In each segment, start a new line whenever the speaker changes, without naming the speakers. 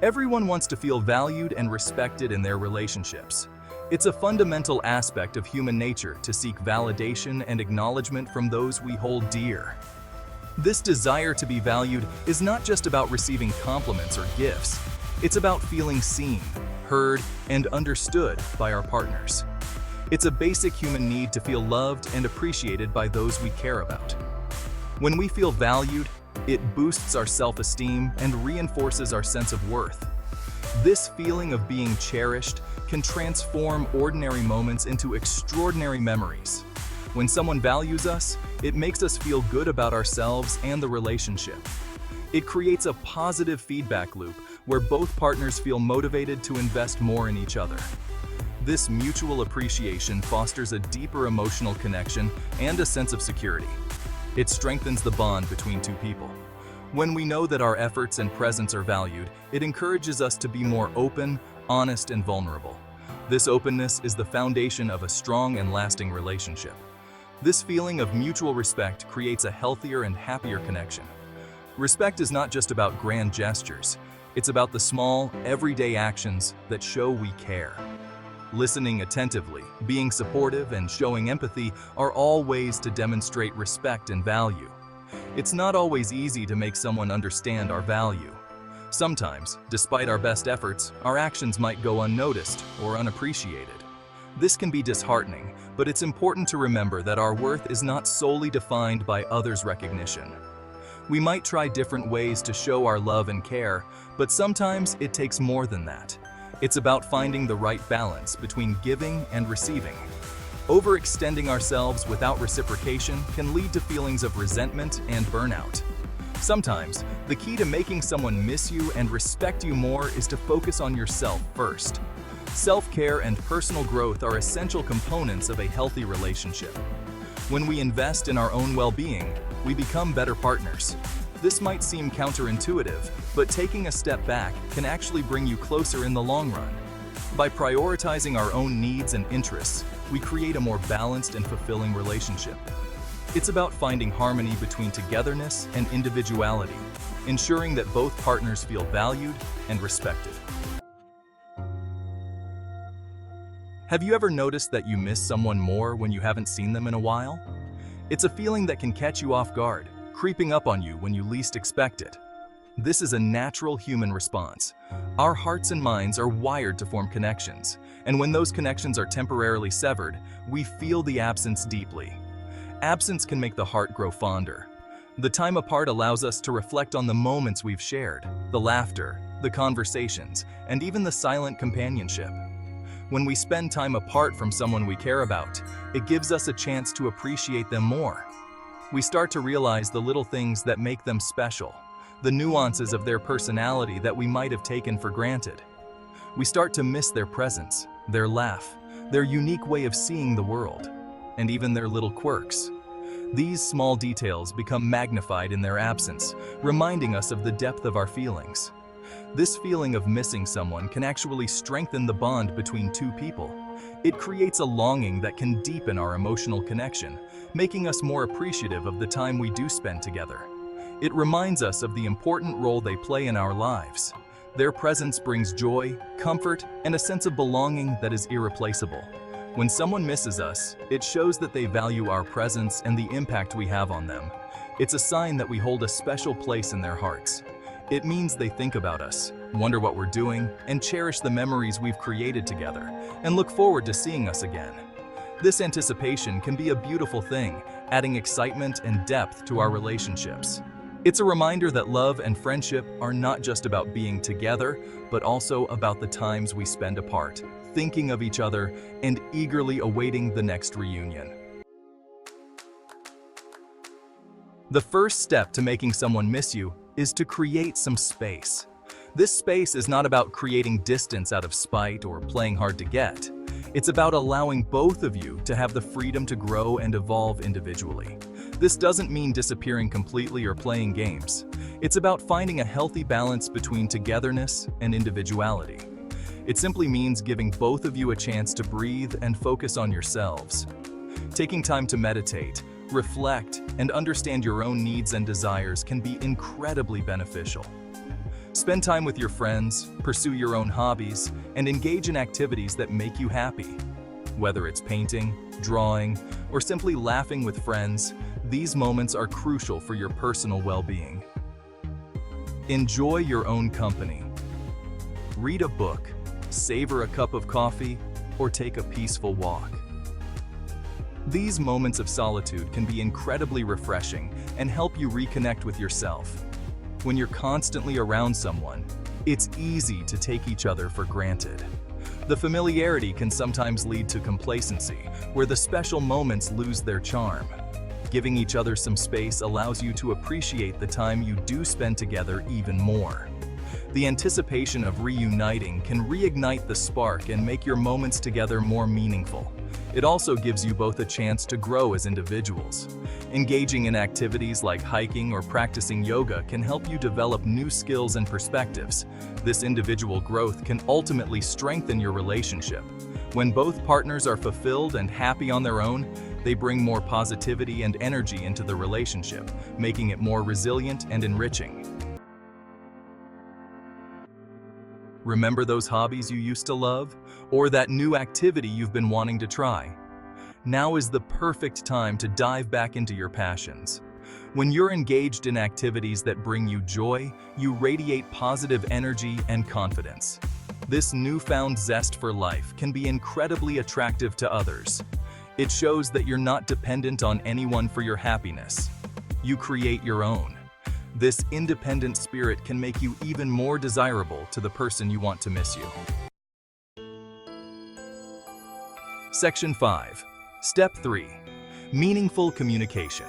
Everyone wants to feel valued and respected in their relationships. It's a fundamental aspect of human nature to seek validation and acknowledgement from those we hold dear. This desire to be valued is not just about receiving compliments or gifts. It's about feeling seen, heard, and understood by our partners. It's a basic human need to feel loved and appreciated by those we care about. When we feel valued, it boosts our self-esteem and reinforces our sense of worth. This feeling of being cherished can transform ordinary moments into extraordinary memories. When someone values us, it makes us feel good about ourselves and the relationship. It creates a positive feedback loop where both partners feel motivated to invest more in each other. This mutual appreciation fosters a deeper emotional connection and a sense of security. It strengthens the bond between two people. When we know that our efforts and presence are valued, it encourages us to be more open, honest, and vulnerable. This openness is the foundation of a strong and lasting relationship. This feeling of mutual respect creates a healthier and happier connection. Respect is not just about grand gestures. It's about the small, everyday actions that show we care. Listening attentively, being supportive, and showing empathy are all ways to demonstrate respect and value. It's not always easy to make someone understand our value. Sometimes, despite our best efforts, our actions might go unnoticed or unappreciated. This can be disheartening, but it's important to remember that our worth is not solely defined by others' recognition. We might try different ways to show our love and care, but sometimes it takes more than that. It's about finding the right balance between giving and receiving. Overextending ourselves without reciprocation can lead to feelings of resentment and burnout. Sometimes, the key to making someone miss you and respect you more is to focus on yourself first. Self-care and personal growth are essential components of a healthy relationship. When we invest in our own well-being, we become better partners. This might seem counterintuitive, but taking a step back can actually bring you closer in the long run. By prioritizing our own needs and interests, we create a more balanced and fulfilling relationship. It's about finding harmony between togetherness and individuality, ensuring that both partners feel valued and respected. Have you ever noticed that you miss someone more when you haven't seen them in a while? It's a feeling that can catch you off guard, creeping up on you when you least expect it. This is a natural human response. Our hearts and minds are wired to form connections, and when those connections are temporarily severed, we feel the absence deeply. Absence can make the heart grow fonder. The time apart allows us to reflect on the moments we've shared, the laughter, the conversations, and even the silent companionship. When we spend time apart from someone we care about, it gives us a chance to appreciate them more. We start to realize the little things that make them special, the nuances of their personality that we might have taken for granted. We start to miss their presence, their laugh, their unique way of seeing the world, and even their little quirks. These small details become magnified in their absence, reminding us of the depth of our feelings. This feeling of missing someone can actually strengthen the bond between two people. It creates a longing that can deepen our emotional connection, making us more appreciative of the time we do spend together. It reminds us of the important role they play in our lives. Their presence brings joy, comfort, and a sense of belonging that is irreplaceable. When someone misses us, it shows that they value our presence and the impact we have on them. It's a sign that we hold a special place in their hearts. It means they think about us, wonder what we're doing, and cherish the memories we've created together, and look forward to seeing us again. This anticipation can be a beautiful thing, adding excitement and depth to our relationships. It's a reminder that love and friendship are not just about being together, but also about the times we spend apart, thinking of each other, and eagerly awaiting the next reunion. The first step to making someone miss you is to create some space. This space is not about creating distance out of spite or playing hard to get. It's about allowing both of you to have the freedom to grow and evolve individually. This doesn't mean disappearing completely or playing games. It's about finding a healthy balance between togetherness and individuality. It simply means giving both of you a chance to breathe and focus on yourselves. Taking time to meditate, reflect, and understand your own needs and desires can be incredibly beneficial. Spend time with your friends, pursue your own hobbies, and engage in activities that make you happy. Whether it's painting, drawing, or simply laughing with friends, these moments are crucial for your personal well-being. Enjoy your own company. Read a book, savor a cup of coffee, or take a peaceful walk. These moments of solitude can be incredibly refreshing and help you reconnect with yourself. When you're constantly around someone, it's easy to take each other for granted. The familiarity can sometimes lead to complacency, where the special moments lose their charm. Giving each other some space allows you to appreciate the time you do spend together even more. The anticipation of reuniting can reignite the spark and make your moments together more meaningful. It also gives you both a chance to grow as individuals. Engaging in activities like hiking or practicing yoga can help you develop new skills and perspectives. This individual growth can ultimately strengthen your relationship. When both partners are fulfilled and happy on their own, they bring more positivity and energy into the relationship, making it more resilient and enriching. Remember those hobbies you used to love? Or that new activity you've been wanting to try? Now is the perfect time to dive back into your passions. When you're engaged in activities that bring you joy, you radiate positive energy and confidence. This newfound zest for life can be incredibly attractive to others. It shows that you're not dependent on anyone for your happiness. You create your own. This independent spirit can make you even more desirable to the person you want to miss you. Section 5. Step 3. Meaningful communication.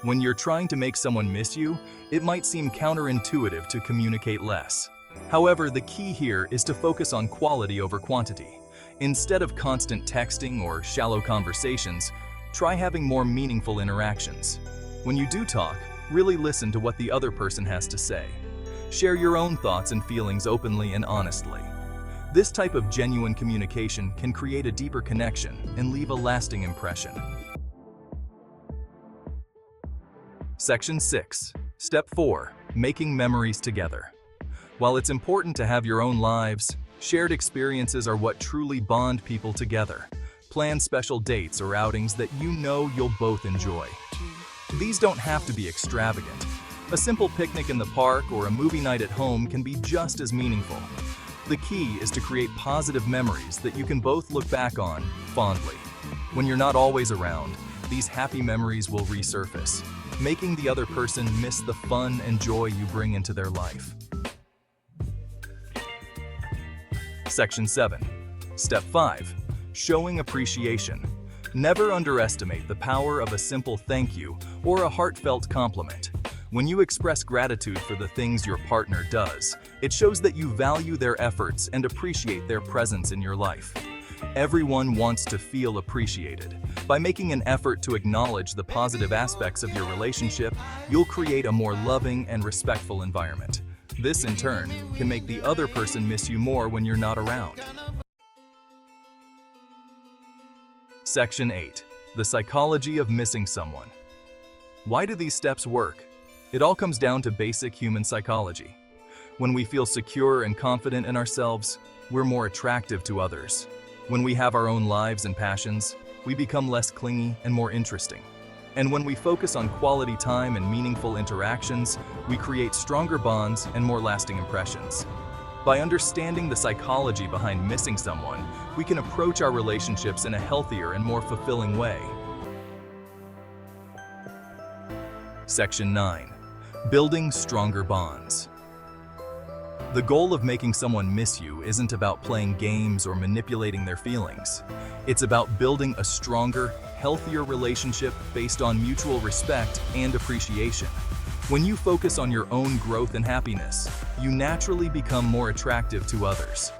When you're trying to make someone miss you, it might seem counterintuitive to communicate less. However, the key here is to focus on quality over quantity. Instead of constant texting or shallow conversations, try having more meaningful interactions. When you do talk, really listen to what the other person has to say. Share your own thoughts and feelings openly and honestly. This type of genuine communication can create a deeper connection and leave a lasting impression. Section 6. Step 4. Making memories together. While it's important to have your own lives, shared experiences are what truly bond people together. Plan special dates or outings that you know you'll both enjoy. These don't have to be extravagant. A simple picnic in the park or a movie night at home can be just as meaningful. The key is to create positive memories that you can both look back on fondly. When you're not always around, these happy memories will resurface, making the other person miss the fun and joy you bring into their life. Section 7. Step 5. Showing appreciation. Never underestimate the power of a simple thank you or a heartfelt compliment. When you express gratitude for the things your partner does, it shows that you value their efforts and appreciate their presence in your life. Everyone wants to feel appreciated. By making an effort to acknowledge the positive aspects of your relationship, you'll create a more loving and respectful environment. This, in turn, can make the other person miss you more when you're not around. Section 8. The psychology of missing someone. Why do these steps work? It all comes down to basic human psychology. When we feel secure and confident in ourselves, we're more attractive to others. When we have our own lives and passions, we become less clingy and more interesting. And when we focus on quality time and meaningful interactions, we create stronger bonds and more lasting impressions. By understanding the psychology behind missing someone, we can approach our relationships in a healthier and more fulfilling way. Section 9. Building stronger bonds. The goal of making someone miss you isn't about playing games or manipulating their feelings. It's about building a stronger, healthier relationship based on mutual respect and appreciation. When you focus on your own growth and happiness, you naturally become more attractive to others.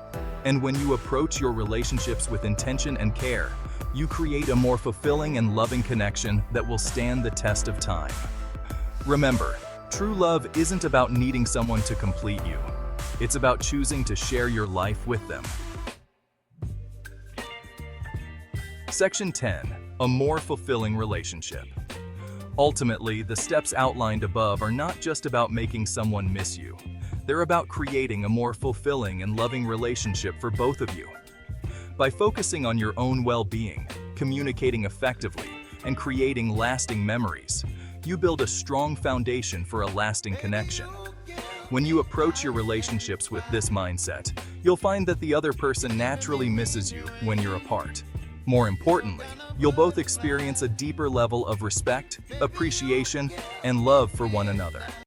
And when you approach your relationships with intention and care, you create a more fulfilling and loving connection that will stand the test of time. Remember, true love isn't about needing someone to complete you. It's about choosing to share your life with them. Section 10. A more fulfilling relationship. Ultimately, the steps outlined above are not just about making someone miss you. They're about creating a more fulfilling and loving relationship for both of you. By focusing on your own well-being, communicating effectively, and creating lasting memories, you build a strong foundation for a lasting connection. When you approach your relationships with this mindset, you'll find that the other person naturally misses you when you're apart. More importantly, you'll both experience a deeper level of respect, appreciation, and love for one another.